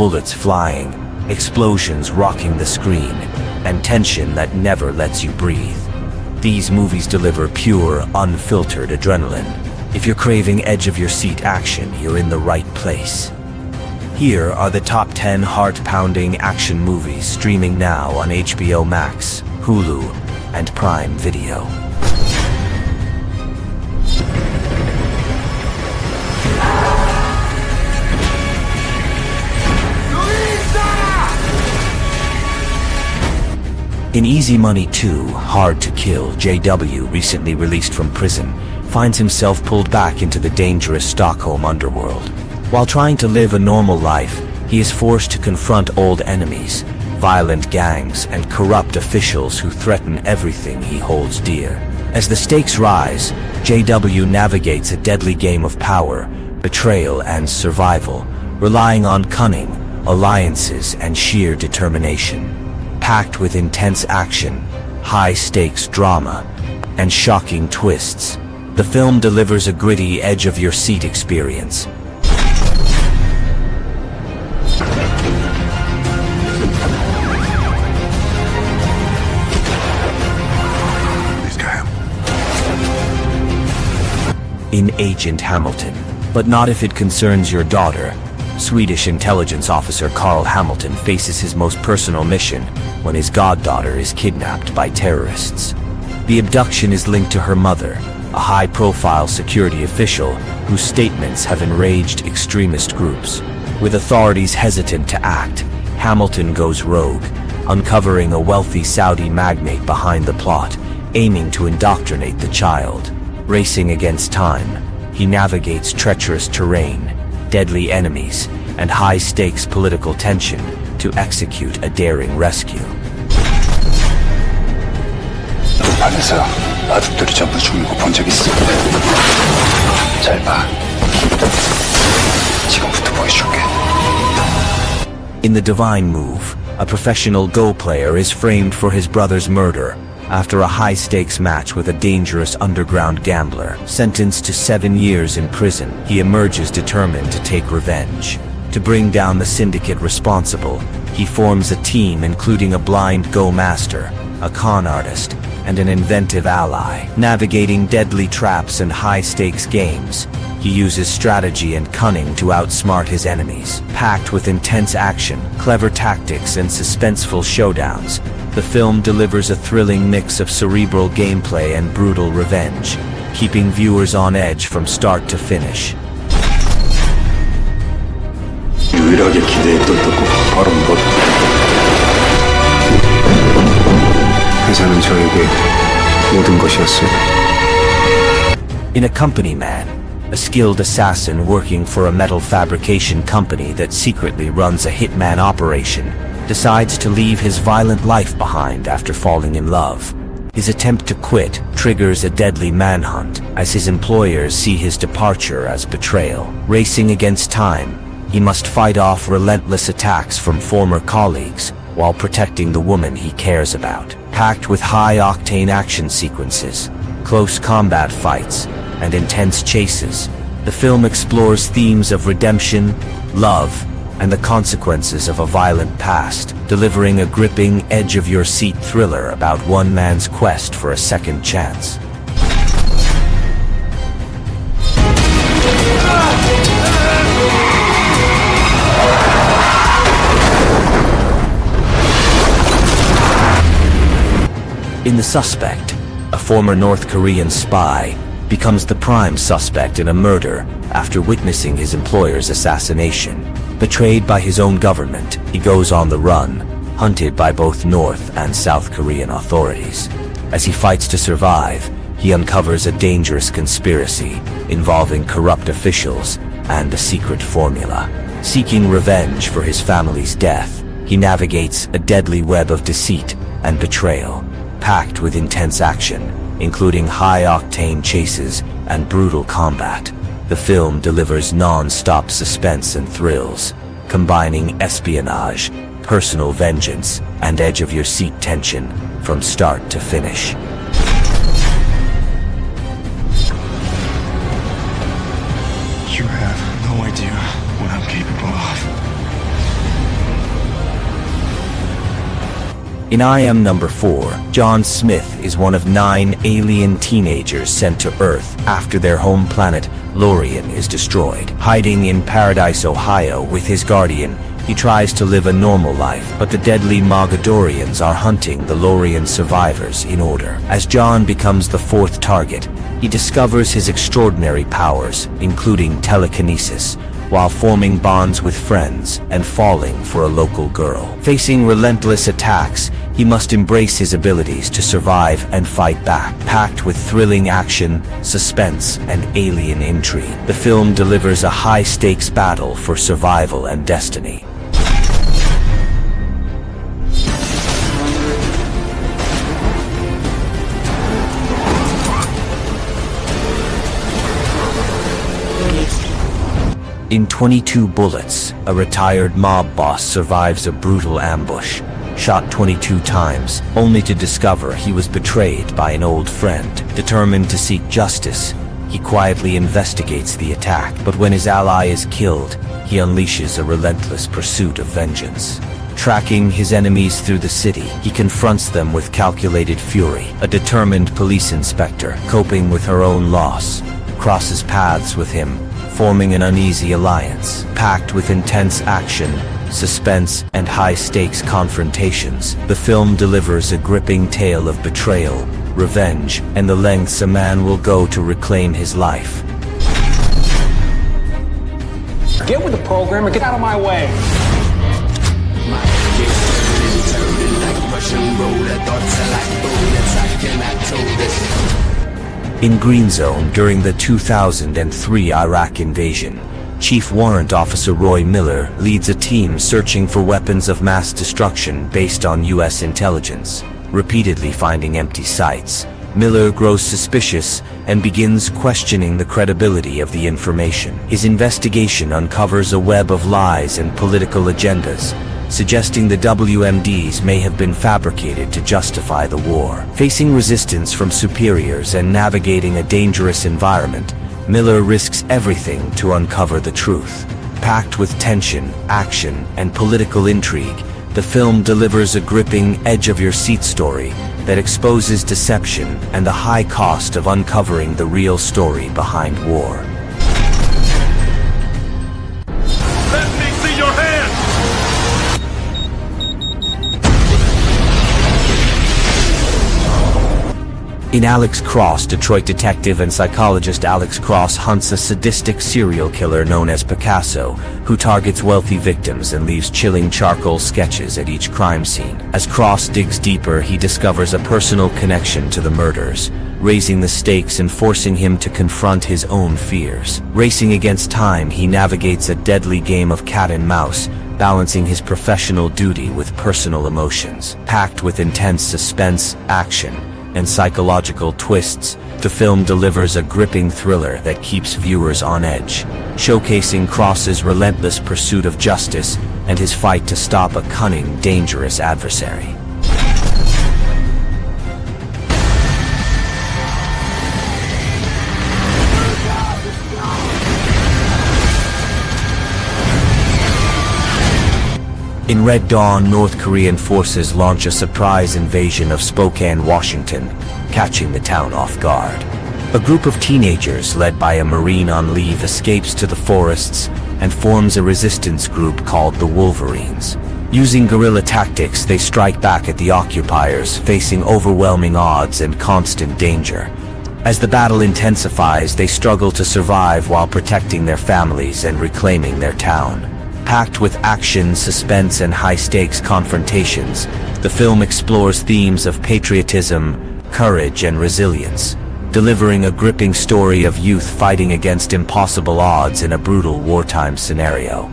bullets flying, explosions rocking the screen, and tension that never lets you breathe. These movies deliver pure, unfiltered adrenaline. If you're craving edge-of-your-seat action, you're in the right place. Here are the top 10 heart-pounding action movies streaming now on HBO Max, Hulu, and Prime Video. In Easy Money 2, Hard to Kill, JW, recently released from prison, finds himself pulled back into the dangerous Stockholm underworld. While trying to live a normal life, he is forced to confront old enemies, violent gangs, and corrupt officials who threaten everything he holds dear. As the stakes rise, JW navigates a deadly game of power, betrayal, and survival, relying on cunning, alliances, and sheer determination. Packed with intense action, high-stakes drama, and shocking twists, the film delivers a gritty, edge-of-your-seat experience. In Agent Hamilton, but not if it concerns your daughter. Swedish intelligence officer Carl Hamilton faces his most personal mission when his goddaughter is kidnapped by terrorists. The abduction is linked to her mother, a high-profile security official whose statements have enraged extremist groups. With authorities hesitant to act, Hamilton goes rogue, uncovering a wealthy Saudi magnate behind the plot, aiming to indoctrinate the child. Racing against time, he navigates treacherous terrain, deadly enemies, and high-stakes political tension to execute a daring rescue. 방에서 바둑들이 전부 죽는 거 본 적 있어? 잘 봐. 지금부터 보여줄게. In The Divine Move, a professional Go player is framed for his brother's murder after a high-stakes match with a dangerous underground gambler. Sentenced to 7 years in prison, he emerges determined to take revenge. To bring down the syndicate responsible, he forms a team including a blind Go master, a con artist, and an inventive ally. Navigating deadly traps and high-stakes games, he uses strategy and cunning to outsmart his enemies. Packed with intense action, clever tactics, and suspenseful showdowns, the film delivers a thrilling mix of cerebral gameplay and brutal revenge, keeping viewers on edge from start to finish. 유일하게 기대했던 거 바로 이거. 회사는 저에게 모든 것이었어요. In A Company Man, a skilled assassin working for a metal fabrication company that secretly runs a hitman operation decides to leave his violent life behind after falling in love. His attempt to quit triggers a deadly manhunt as his employers see his departure as betrayal. Racing against time, he must fight off relentless attacks from former colleagues while protecting the woman he cares about. Packed with high-octane action sequences, close combat fights, and intense chases, the film explores themes of redemption, love, and the consequences of a violent past, delivering a gripping, edge-of-your-seat thriller about one man's quest for a second chance. In The Suspect, a former North Korean spy becomes the prime suspect in a murder after witnessing his employer's assassination. Betrayed by his own government, he goes on the run, hunted by both North and South Korean authorities. As he fights to survive, he uncovers a dangerous conspiracy involving corrupt officials and a secret formula. Seeking revenge for his family's death, he navigates a deadly web of deceit and betrayal, packed with intense action, including high-octane chases and brutal combat. The film delivers non-stop suspense and thrills, combining espionage, personal vengeance, and edge-of-your-seat tension from start to finish. You have no idea what I'm capable of. In IM number 4, John Smith is one of 9 alien teenagers sent to Earth after their home planet, Lorien, is destroyed. Hiding in Paradise, Ohio with his guardian, he tries to live a normal life, but the deadly Mogadorians are hunting the Lorien survivors in order. As John becomes the 4th target, he discovers his extraordinary powers, including telekinesis, while forming bonds with friends and falling for a local girl. Facing relentless attacks, he must embrace his abilities to survive and fight back. Packed with thrilling action, suspense, and alien intrigue, the film delivers a high-stakes battle for survival and destiny. In 22 Bullets, a retired mob boss survives a brutal ambush, shot 22 times, only to discover he was betrayed by an old friend. Determined to seek justice, he quietly investigates the attack, but when his ally is killed, he unleashes a relentless pursuit of vengeance. Tracking his enemies through the city, he confronts them with calculated fury. A determined police inspector, coping with her own loss, crosses paths with him, forming an uneasy alliance. Packed with intense action, suspense, and high-stakes confrontations, the film delivers a gripping tale of betrayal, revenge, and the lengths a man will go to reclaim his life. Get with the program or get out of my way. In Green Zone, during the 2003 Iraq invasion, Chief Warrant Officer Roy Miller leads a team searching for weapons of mass destruction based on U.S. intelligence. Repeatedly finding empty sites, Miller grows suspicious and begins questioning the credibility of the information. His investigation uncovers a web of lies and political agendas, suggesting the WMDs may have been fabricated to justify the war. Facing resistance from superiors and navigating a dangerous environment, Miller risks everything to uncover the truth. Packed with tension, action, and political intrigue, the film delivers a gripping, edge-of-your-seat story that exposes deception and the high cost of uncovering the real story behind war. Let me see your hands! In Alex Cross, Detroit detective and psychologist Alex Cross hunts a sadistic serial killer known as Picasso, who targets wealthy victims and leaves chilling charcoal sketches at each crime scene. As Cross digs deeper, he discovers a personal connection to the murders, raising the stakes and forcing him to confront his own fears. Racing against time, he navigates a deadly game of cat and mouse, balancing his professional duty with personal emotions. Packed with intense suspense, action, and psychological twists, the film delivers a gripping thriller that keeps viewers on edge, showcasing Cross's relentless pursuit of justice and his fight to stop a cunning, dangerous adversary. In Red Dawn, North Korean forces launch a surprise invasion of Spokane, Washington, catching the town off guard. A group of teenagers led by a Marine on leave escapes to the forests and forms a resistance group called the Wolverines. Using guerrilla tactics, they strike back at the occupiers, facing overwhelming odds and constant danger. As the battle intensifies, they struggle to survive while protecting their families and reclaiming their town. Packed with action, suspense, and high-stakes confrontations, the film explores themes of patriotism, courage, and resilience, delivering a gripping story of youth fighting against impossible odds in a brutal wartime scenario.